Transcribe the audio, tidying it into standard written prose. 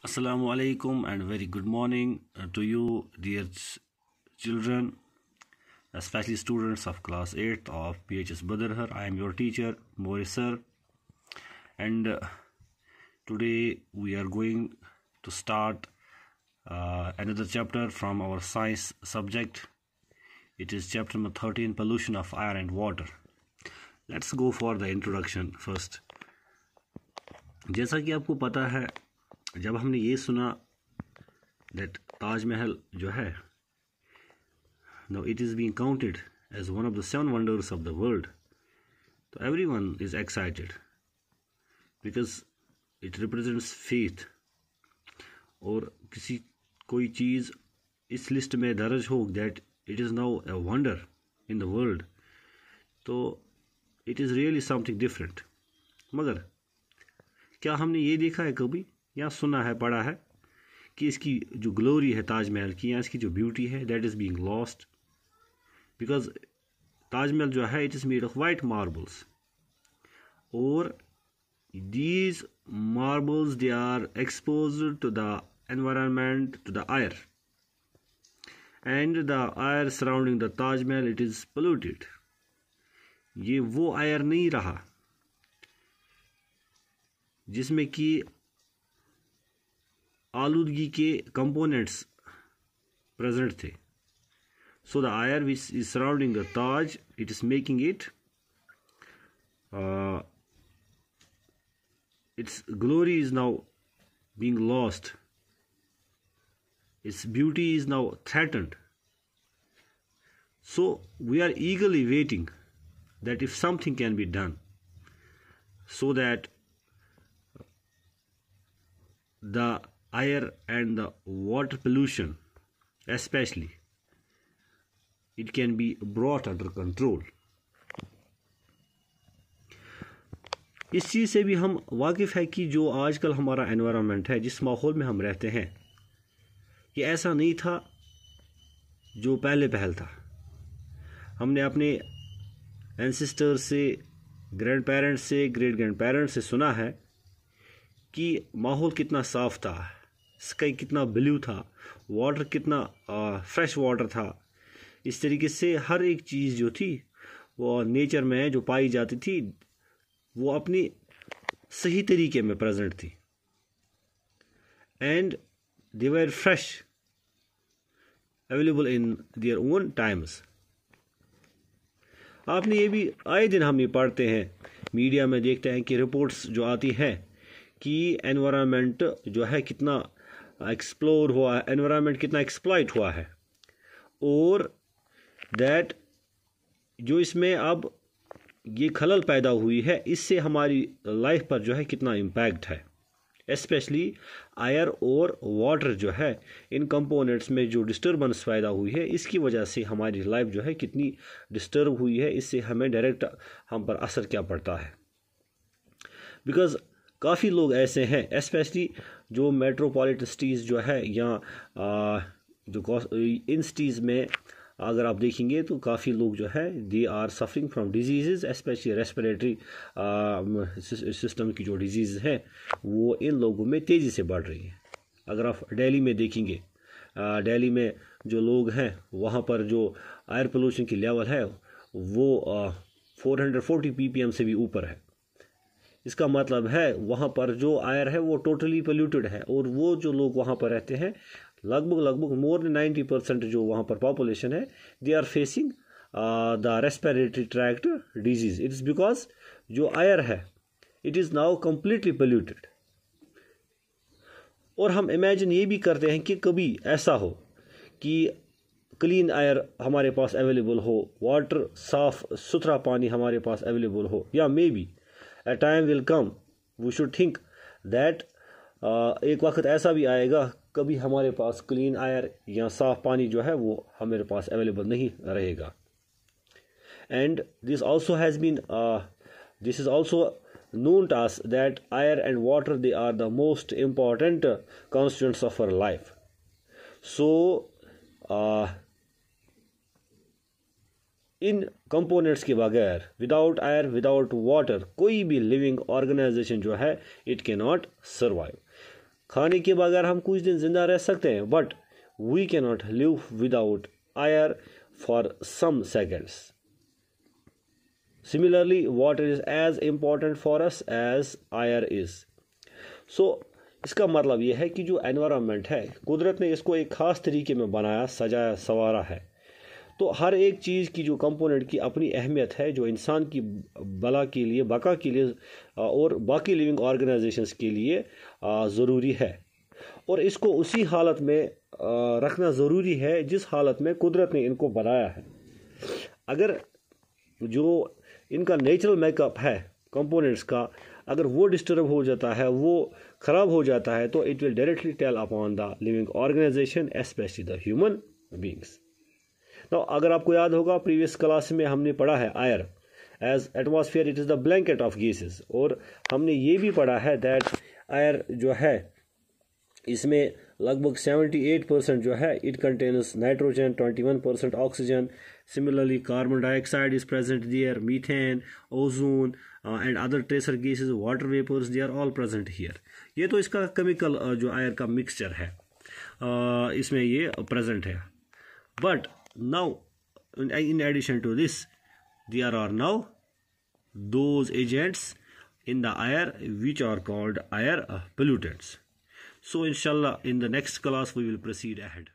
Assalamu alaikum and very good morning to you, dear children, especially students of class 8th of PHS Badarhar. I am your teacher, Morris sir, and today we are going to start another chapter from our science subject. It is chapter number 13, pollution of air and water. Let's go for the introduction first. जैसा कि आपको पता है, जब हमने ये सुना that Taj Mahal जो है, now it is being counted as one of the 7 wonders of the world, so everyone is excited because it represents faith. और किसी कोई चीज़ इस लिस्ट में दर्ज हो that it is now a wonder in the world, तो it is really something different. मगर क्या हमने ये देखा है कभी या सुना है, पढ़ा है कि इसकी जो ग्लोरी है ताजमहल की, या इसकी जो ब्यूटी है, that is being lost? Because Taj Mahal जो है, it is made of white marbles, और these marbles they are exposed to the environment, to the air, and the air surrounding the Taj Mahal, it is polluted. ये वो air नहीं रहा जिसमें कि आलूदगी के कंपोनेंट्स प्रेजेंट थे. So the air which is surrounding the Taj, it is making it its glory is now being lost, its beauty is now threatened. So we are eagerly waiting that if something can be done so that the air and the water pollution especially, it can be brought under control. इस चीज़ से भी हम वाकिफ़ है कि जो आजकल हमारा environment है, जिस माहौल में हम रहते हैं, ये ऐसा नहीं था जो पहले था. हमने अपने एंसेस्टर्स से, ग्रैंड पेरेंट्स से, ग्रेट ग्रैंड पेरेंट्स से सुना है कि माहौल कितना साफ़ था, स्काई कितना ब्लू था, वाटर कितना फ्रेश वाटर था. इस तरीके से हर एक चीज़ जो थी वो नेचर में जो पाई जाती थी, वो अपनी सही तरीके में प्रेजेंट थी, and they were fresh, available in their own times. आपने ये भी आए दिन हम ये पढ़ते हैं, मीडिया में देखते हैं कि रिपोर्ट्स जो आती हैं कि एनवायरनमेंट जो है कितना एक्सप्लोर हुआ है, एनवायरनमेंट कितना एक्सप्लॉइट हुआ है, और दैट जो इसमें अब ये खलल पैदा हुई है, इससे हमारी लाइफ पर जो है कितना इम्पैक्ट है. स्पेशली एयर और वाटर जो है, इन कंपोनेंट्स में जो डिस्टर्बेंस पैदा हुई है, इसकी वजह से हमारी लाइफ जो है कितनी डिस्टर्ब हुई है. इससे हमें डायरेक्ट हम पर असर क्या पड़ता है. बिकॉज काफ़ी लोग ऐसे हैं, स्पेशली जो मेट्रोपॉलिटन सिटीज़ जो है, या जो इन सिटीज़ में अगर आप देखेंगे तो काफ़ी लोग जो है, they are suffering from disease, specially respiratory system की जो डिजीज़ है, वो इन लोगों में तेज़ी से बढ़ रही है. अगर आप दिल्ली में देखेंगे, दिल्ली में जो लोग हैं, वहाँ पर जो एयर पोल्यूशन की लेवल है वो 440 ppm से भी ऊपर है. इसका मतलब है वहाँ पर जो एयर है वो टोटली पोल्यूटेड है, और वो जो लोग वहाँ पर रहते हैं, लगभग मोर देन 90% जो वहाँ पर पॉपुलेशन है, they are facing the respiratory tract disease. It is because जो एयर है, it is now completely polluted. और हम इमेजिन ये भी करते हैं कि कभी ऐसा हो कि क्लीन एयर हमारे पास अवेलेबल हो, वाटर, साफ सुथरा पानी हमारे पास अवेलेबल हो, या may be a time will come, we should think that एक वक्त ऐसा भी आएगा कभी हमारे पास क्लीन एयर या साफ पानी जो है वो हमारे पास अवेलेबल नहीं रहेगा. And this also has been this is also known to us that air and water, they are the most important constituents of our life. So in components के बगैर, विदाउट एयर, विदाउट वाटर, कोई भी living organisation जो है, it can not survive. खाने के बगैर हम कुछ दिन जिंदा रह सकते हैं, but we can not live without air for some seconds. Similarly, water is as important for us as air is. So, इसका मतलब यह है कि जो एनवायरनमेंट है, कुदरत ने इसको एक ख़ास तरीके में बनाया, सजाया, संवारा है। तो हर एक चीज़ की जो कंपोनेंट की अपनी अहमियत है, जो इंसान की भला के लिए, बका के लिए और बाकी लिविंग ऑर्गेनाइजेशंस के लिए ज़रूरी है। और इसको उसी हालत में रखना ज़रूरी है जिस हालत में कुदरत ने इनको बनाया है। अगर जो इनका नेचुरल मेकअप है कंपोनेंट्स का, अगर वो डिस्टर्ब हो जाता है, वो ख़राब हो जाता है, तो it will directly tell upon the living organization, specially the human beings. तो अगर आपको याद होगा प्रीवियस क्लास में हमने पढ़ा है air as atmosphere it is the blanket of gases, और हमने ये भी पढ़ा है दैट एयर जो है इसमें लगभग 78% जो है it contains nitrogen, 21% oxygen. Similarly, carbon dioxide is present there, methane, ozone and other tracer gases, water vapors, they are all present here. ये तो इसका केमिकल जो एयर का मिक्सचर है इसमें ये प्रेजेंट है। But now in addition to this, there are now those agents in the air which are called air pollutants. So inshallah in the next class we will proceed ahead.